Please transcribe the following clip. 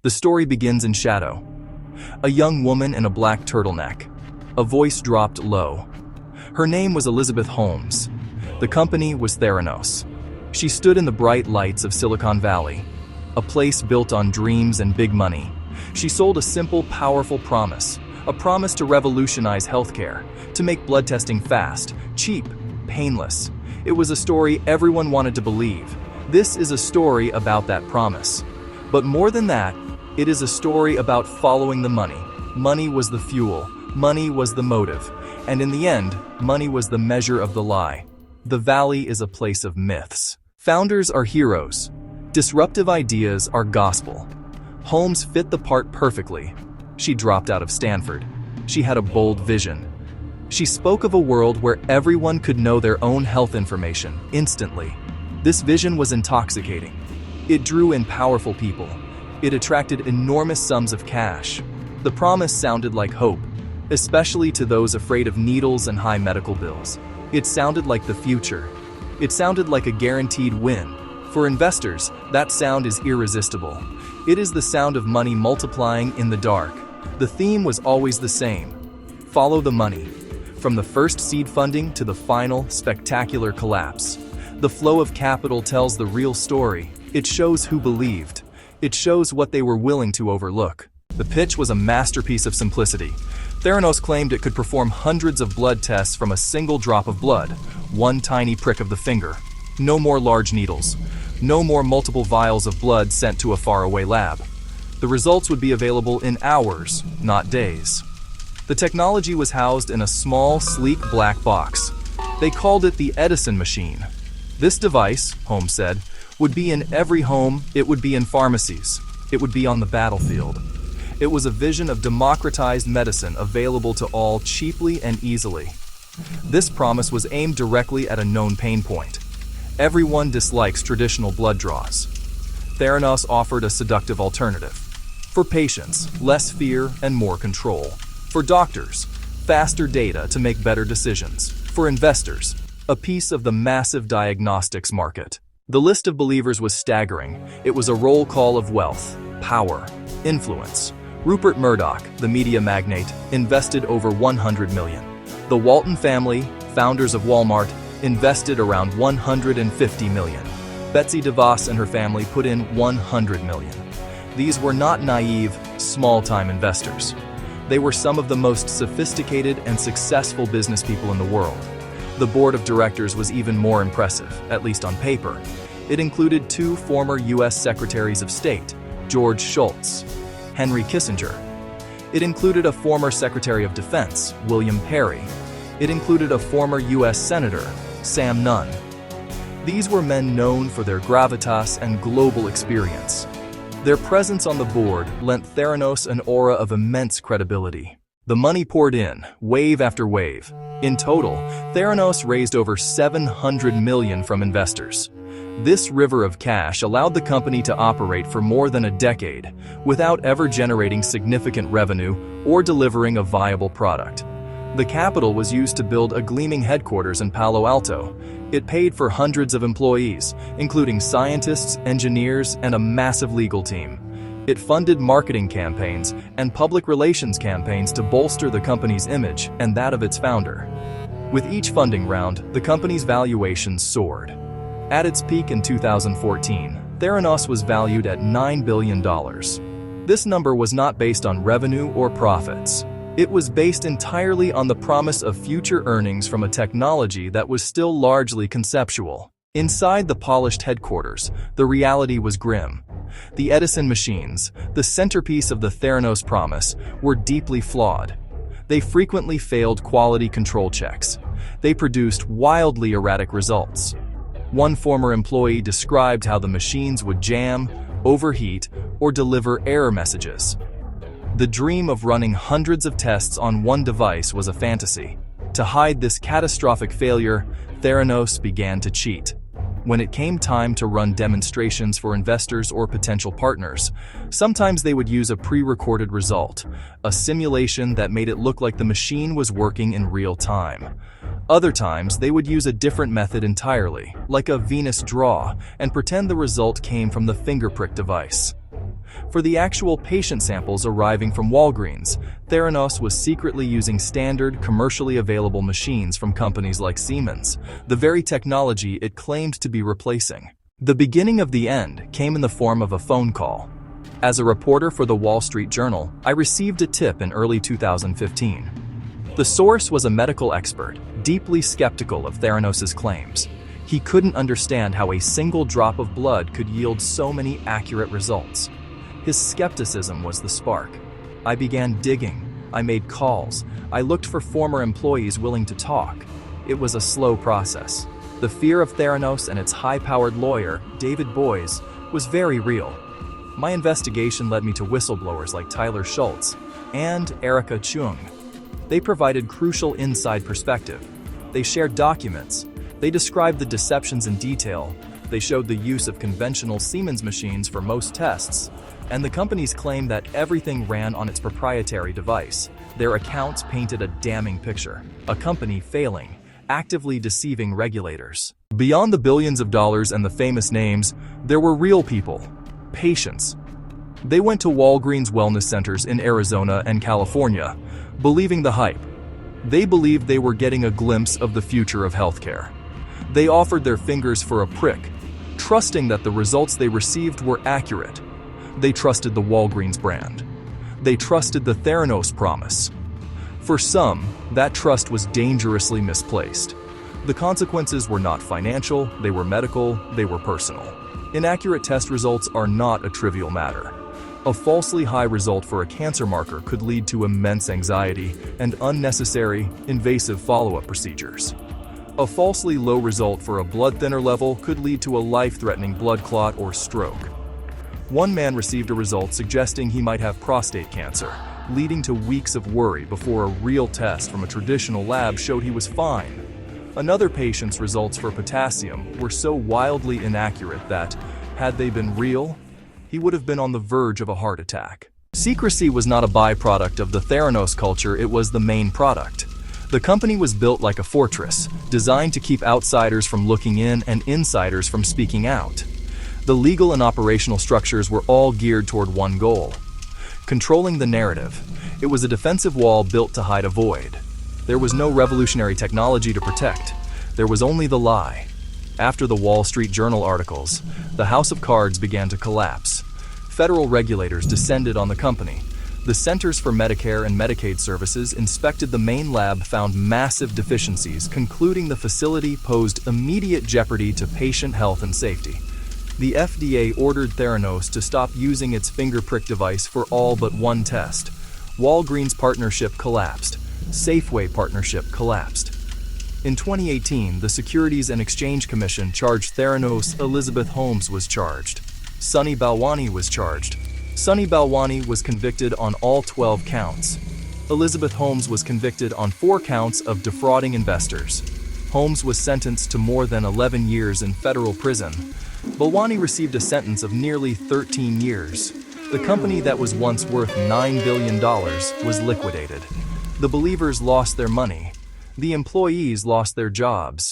The story begins in shadow. A young woman in a black turtleneck. A voice dropped low. Her name was Elizabeth Holmes. The company was Theranos. She stood in the bright lights of Silicon Valley, a place built on dreams and big money. She sold a simple, powerful promise, a promise to revolutionize healthcare, to make blood testing fast, cheap, painless. It was a story everyone wanted to believe. This is a story about that promise. But more than that, it is a story about following the money. Money was the fuel, money was the motive, and in the end, money was the measure of the lie. The Valley is a place of myths. Founders are heroes. Disruptive ideas are gospel. Holmes fit the part perfectly. She dropped out of Stanford. She had a bold vision. She spoke of a world where everyone could know their own health information instantly. This vision was intoxicating. It drew in powerful people. It attracted enormous sums of cash. The promise sounded like hope, especially to those afraid of needles and high medical bills. It sounded like the future. It sounded like a guaranteed win. For investors, that sound is irresistible. It is the sound of money multiplying in the dark. The theme was always the same. Follow the money. From the first seed funding to the final, spectacular collapse. The flow of capital tells the real story. It shows who believed. It shows what they were willing to overlook. The pitch was a masterpiece of simplicity. Theranos claimed it could perform hundreds of blood tests from a single drop of blood, one tiny prick of the finger. No more large needles. No more multiple vials of blood sent to a faraway lab. The results would be available in hours, not days. The technology was housed in a small, sleek black box. They called it the Edison machine. This device, Holmes said, would be in every home, it would be in pharmacies, it would be on the battlefield. It was a vision of democratized medicine available to all cheaply and easily. This promise was aimed directly at a known pain point. Everyone dislikes traditional blood draws. Theranos offered a seductive alternative. For patients, less fear and more control. For doctors, faster data to make better decisions. For investors, a piece of the massive diagnostics market. The list of believers was staggering. It was a roll call of wealth, power, influence. Rupert Murdoch, the media magnate, invested over $100 million. The Walton family, founders of Walmart, invested around $150 million. Betsy DeVos and her family put in $100 million. These were not naive, small-time investors. They were some of the most sophisticated and successful business people in the world. The board of directors was even more impressive, at least on paper. It included two former U.S. Secretaries of State, George Shultz, Henry Kissinger. It included a former Secretary of Defense, William Perry. It included a former U.S. Senator, Sam Nunn. These were men known for their gravitas and global experience. Their presence on the board lent Theranos an aura of immense credibility. The money poured in, wave after wave. In total, Theranos raised over $700 million from investors. This river of cash allowed the company to operate for more than a decade without ever generating significant revenue or delivering a viable product. The capital was used to build a gleaming headquarters in Palo Alto. It paid for hundreds of employees, including scientists, engineers, and a massive legal team. It funded marketing campaigns and public relations campaigns to bolster the company's image and that of its founder. With each funding round, the company's valuation soared. At its peak in 2014, Theranos was valued at $9 billion. This number was not based on revenue or profits. It was based entirely on the promise of future earnings from a technology that was still largely conceptual. Inside the polished headquarters, the reality was grim. The Edison machines, the centerpiece of the Theranos promise, were deeply flawed. They frequently failed quality control checks. They produced wildly erratic results. One former employee described how the machines would jam, overheat, or deliver error messages. The dream of running hundreds of tests on one device was a fantasy. To hide this catastrophic failure, Theranos began to cheat. When it came time to run demonstrations for investors or potential partners, sometimes they would use a pre-recorded result, a simulation that made it look like the machine was working in real time. Other times, they would use a different method entirely, like a Venus draw, and pretend the result came from the finger prick device. For the actual patient samples arriving from Walgreens, Theranos was secretly using standard, commercially available machines from companies like Siemens, the very technology it claimed to be replacing. The beginning of the end came in the form of a phone call. As a reporter for the Wall Street Journal, I received a tip in early 2015. The source was a medical expert, deeply skeptical of Theranos' claims. He couldn't understand how a single drop of blood could yield so many accurate results. His skepticism was the spark. I began digging. I made calls. I looked for former employees willing to talk. It was a slow process. The fear of Theranos and its high-powered lawyer, David Boies, was very real. My investigation led me to whistleblowers like Tyler Schultz and Erica Chung. They provided crucial inside perspective. They shared documents. They described the deceptions in detail. They showed the use of conventional Siemens machines for most tests. And the companies claimed that everything ran on its proprietary device. Their accounts painted a damning picture. A company failing, actively deceiving regulators. Beyond the billions of dollars and the famous names, there were real people, patients. They went to Walgreens wellness centers in Arizona and California, believing the hype. They believed they were getting a glimpse of the future of healthcare. They offered their fingers for a prick, trusting that the results they received were accurate. They trusted the Walgreens brand. They trusted the Theranos promise. For some, that trust was dangerously misplaced. The consequences were not financial, they were medical, they were personal. Inaccurate test results are not a trivial matter. A falsely high result for a cancer marker could lead to immense anxiety and unnecessary, invasive follow-up procedures. A falsely low result for a blood thinner level could lead to a life-threatening blood clot or stroke. One man received a result suggesting he might have prostate cancer, leading to weeks of worry before a real test from a traditional lab showed he was fine. Another patient's results for potassium were so wildly inaccurate that, had they been real, he would have been on the verge of a heart attack. Secrecy was not a byproduct of the Theranos culture, it was the main product. The company was built like a fortress, designed to keep outsiders from looking in and insiders from speaking out. The legal and operational structures were all geared toward one goal: controlling the narrative. It was a defensive wall built to hide a void. There was no revolutionary technology to protect. There was only the lie. After the Wall Street Journal articles, the house of cards began to collapse. Federal regulators descended on the company. The Centers for Medicare and Medicaid Services inspected the main lab, found massive deficiencies, concluding the facility posed immediate jeopardy to patient health and safety. The FDA ordered Theranos to stop using its finger prick device for all but one test. Walgreens partnership collapsed. Safeway partnership collapsed. In 2018, the Securities and Exchange Commission charged Theranos. Elizabeth Holmes was charged. Sunny Balwani was charged. Sunny Balwani was convicted on all 12 counts. Elizabeth Holmes was convicted on 4 counts of defrauding investors. Holmes was sentenced to more than 11 years in federal prison. Balwani received a sentence of nearly 13 years. The company that was once worth $9 billion was liquidated. The believers lost their money. The employees lost their jobs.